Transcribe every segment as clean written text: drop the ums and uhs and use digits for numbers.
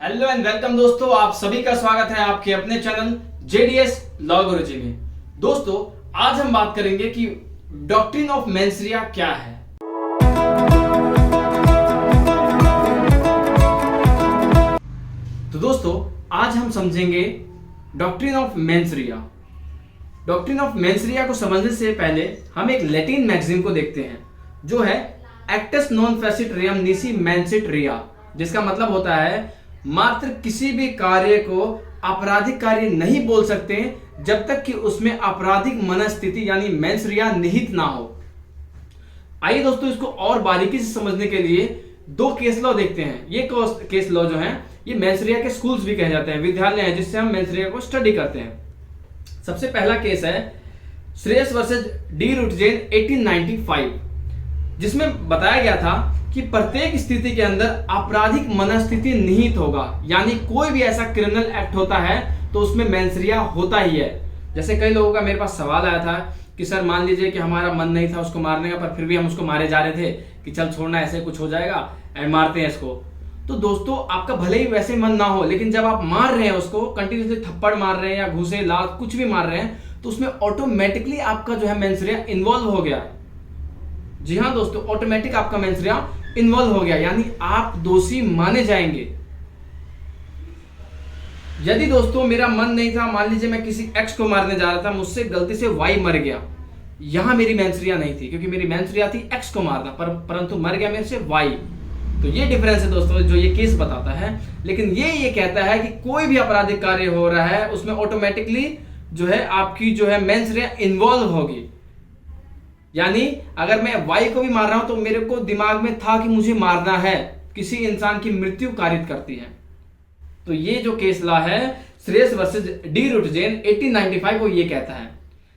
Hello and welcome दोस्तों, आप सभी का स्वागत है आपके अपने चैनल जेडीएस लॉ गुरुजी में। दोस्तों, आज हम बात करेंगे कि डॉक्ट्रिन ऑफ मेंसरिया क्या है। तो दोस्तों, आज हम समझेंगे doctrine of mens rea. Doctrine of mens rea को समझने से पहले हम एक लैटिन मैगजीन को देखते हैं जो है एक्टस नॉन फेसिट रियम निसी मेंसिट रिया, जिसका मतलब होता है मात्र किसी भी कार्य को आपराधिक कार्य नहीं बोल सकते जब तक कि उसमें आपराधिक मनस्थिति यानी मेंसरिया निहित ना हो। आइए दोस्तों, इसको और बारीकी से समझने के लिए दो केस लॉ देखते हैं। ये केस लॉ जो है ये मेंसरिया के स्कूल्स भी कहे जाते हैं, विद्यालय हैं जिससे हम मेंसरिया को स्टडी करते हैं। सबसे पहला केस है श्रेयस वर्सेस डी रुटजेन 1895, जिसमें बताया गया था कि प्रत्येक स्थिति के अंदर आपराधिक मनस्थिति निहित होगा, यानी कोई भी ऐसा क्रिमिनल एक्ट होता है तो उसमें मेंसरिया होता ही है। जैसे कई लोगों का मेरे पास सवाल आया था कि सर मान लीजिए कि हमारा मन नहीं था उसको मारने का, पर फिर भी हम उसको मारे जा रहे थे कि चल छोड़ना, ऐसे कुछ हो जाएगा एंड मारते हैं इसको। तो दोस्तों, आपका भले ही वैसे मन ना हो, लेकिन जब आप मार रहे हैं उसको, कंटिन्यूसली थप्पड़ मार रहे हैं या घूसे लात कुछ भी मार रहे हैं, तो उसमें ऑटोमेटिकली आपका जो है मेंसरिया इन्वॉल्व हो गया। जी हाँ दोस्तों, ऑटोमेटिक आपका मेंसरिया इन्वॉल्व हो गया, यानी आप दोषी माने जाएंगे। यदि दोस्तों मेरा मन नहीं था, मान लीजिए मैं किसी एक्स को मारने जा रहा था, मुझसे गलती से वाई मर गया, यहां मेरी मेंसरिया नहीं थी क्योंकि मेरी मेंसरिया थी एक्स को मारना, परंतु मर गया मेरे से वाई। तो ये डिफरेंस है दोस्तों जो ये केस बताता है। लेकिन ये कहता है कि कोई भी आपराधिक कार्य हो रहा है उसमें ऑटोमेटिकली जो है आपकी जो है मेंसरिया इन्वॉल्व होगी। यानी अगर मैं वाई को भी मार रहा हूं तो मेरे को दिमाग में था कि मुझे मारना है, किसी इंसान की मृत्यु कारित करती है। तो ये जो केस लॉ है श्रेयस वर्सेस डी रुटजेन 1895 वो ये कहता है।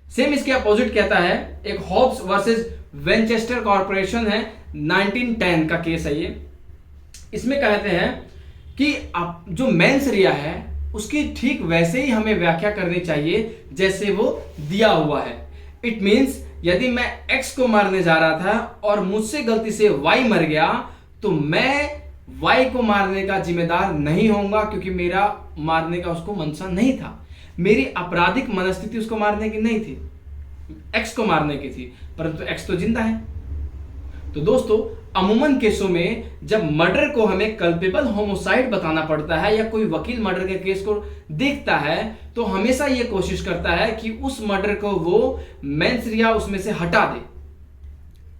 सेम इसके अपोजिट कहता है एक हॉब्स वर्सेस वेंचेस्टर कॉर्पोरेशन है, 1910 का केस है ये। इसमें कहते हैं कि जो मेंसरिया है उसकी ठीक वैसे ही हमें व्याख्या करनी चाहिए जैसे वो दिया हुआ है। इट मीन्स यदि मैं एक्स को मारने जा रहा था और मुझसे गलती से वाई मर गया तो मैं वाई को मारने का जिम्मेदार नहीं होऊंगा, क्योंकि मेरा मारने का उसको मनसा नहीं था। मेरी आपराधिक मनस्थिति उसको मारने की नहीं थी, एक्स को मारने की थी, परंतु एक्स तो जिंदा है। तो दोस्तों, अमूमन केसों में जब मर्डर को हमें कल्पेबल होमोसाइड बताना पड़ता है या कोई वकील मर्डर के केस को देखता है तो हमेशा यह कोशिश करता है कि उस मर्डर को वो मेंसरिया उसमें से हटा दे,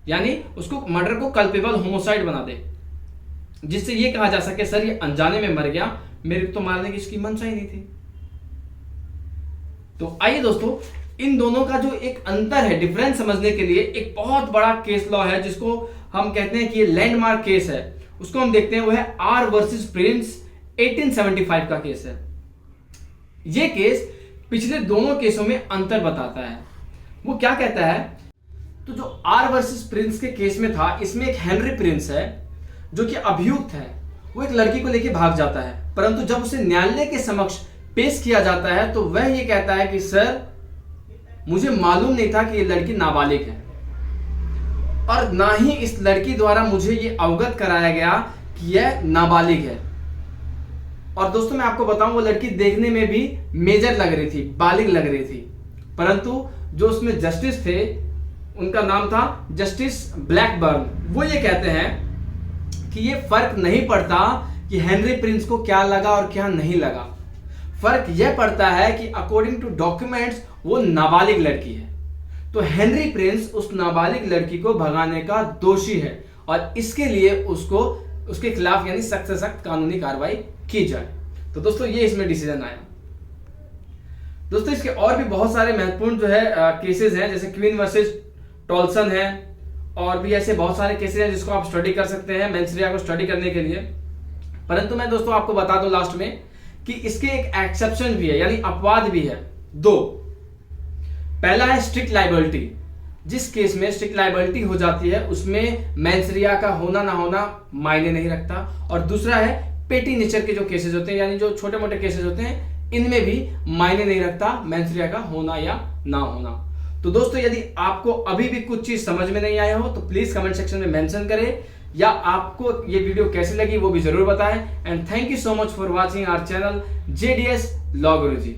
यानी उसको मर्डर को कल्पेबल होमोसाइड बना दे, जिससे यह कहा जा सके सर ये अनजाने में मर गया, मेरे तो मारने की इसकी मनसा ही नहीं थी। तो आइए दोस्तों, इन दोनों का जो एक अंतर है, डिफरेंस समझने के लिए एक बहुत बड़ा केस लॉ है जिसको हम कहते हैं कि ये लैंडमार्क केस है, उसको हम देखते हैं। वो है आर वर्सेस प्रिंस 1875 का केस है। ये केस पिछले दोनों केसों में अंतर बताता है। वो क्या कहता है, तो जो आर वर्सेस प्रिंस के केस में था, इसमें एक हेनरी प्रिंस है जो कि अभियुक्त है। वो एक लड़की को लेकर भाग जाता है, परंतु जब उसे न्यायालय के समक्ष पेश किया जाता है तो वह ये कहता है कि सर मुझे मालूम नहीं था कि ये लड़की नाबालिग है, और ना ही इस लड़की द्वारा मुझे ये अवगत कराया गया कि यह नाबालिग है। और दोस्तों मैं आपको बताऊं, वो लड़की देखने में भी मेजर लग रही थी, बालिग लग रही थी, परंतु जो उसमें जस्टिस थे उनका नाम था जस्टिस ब्लैकबर्न। वो ये कहते हैं कि ये फर्क नहीं पड़ता कि हेनरी प्रिंस को क्या लगा और क्या नहीं लगा, फर्क यह पड़ता है कि अकॉर्डिंग टू डॉक्यूमेंट्स वो नाबालिग लड़की है। तो हेनरी प्रिंस उस नाबालिग लड़की को भगाने का दोषी है और इसके लिए उसको उसके खिलाफ यानी सख्त से सख्त कानूनी कार्रवाई की जाए। तो दोस्तों ये इसमें डिसीजन आया। दोस्तों इसके और भी बहुत सारे महत्वपूर्ण जो है केसेस हैं, जैसे क्वीन वर्सेस टॉल्सन है, और भी ऐसे बहुत सारे केसेस हैं जिसको आप स्टडी कर सकते हैं मेंसरिया को स्टडी करने के लिए। परंतु मैं दोस्तों आपको बता दूं लास्ट में कि इसके एक एक्सेप्शन भी है, यानी अपवाद भी है दो। पहला है स्ट्रिक्ट लायबिलिटी। जिस केस में स्ट्रिक्ट लायबिलिटी हो जाती है उसमें मेंसरिया का होना ना होना मायने नहीं रखता। और दूसरा है पेटी नेचर के जो केसेस होते हैं, यानी जो छोटे मोटे केसेस होते हैं, इनमें भी मायने नहीं रखता मेंसरिया का होना या ना होना। तो दोस्तों यदि आपको अभी भी कुछ चीज समझ में नहीं आया हो तो प्लीज कमेंट सेक्शन में मेंशन करें। या आपको ये वीडियो कैसी लगी वो भी जरूर बताएं। And thank you so much for watching our channel JDS law Guruji.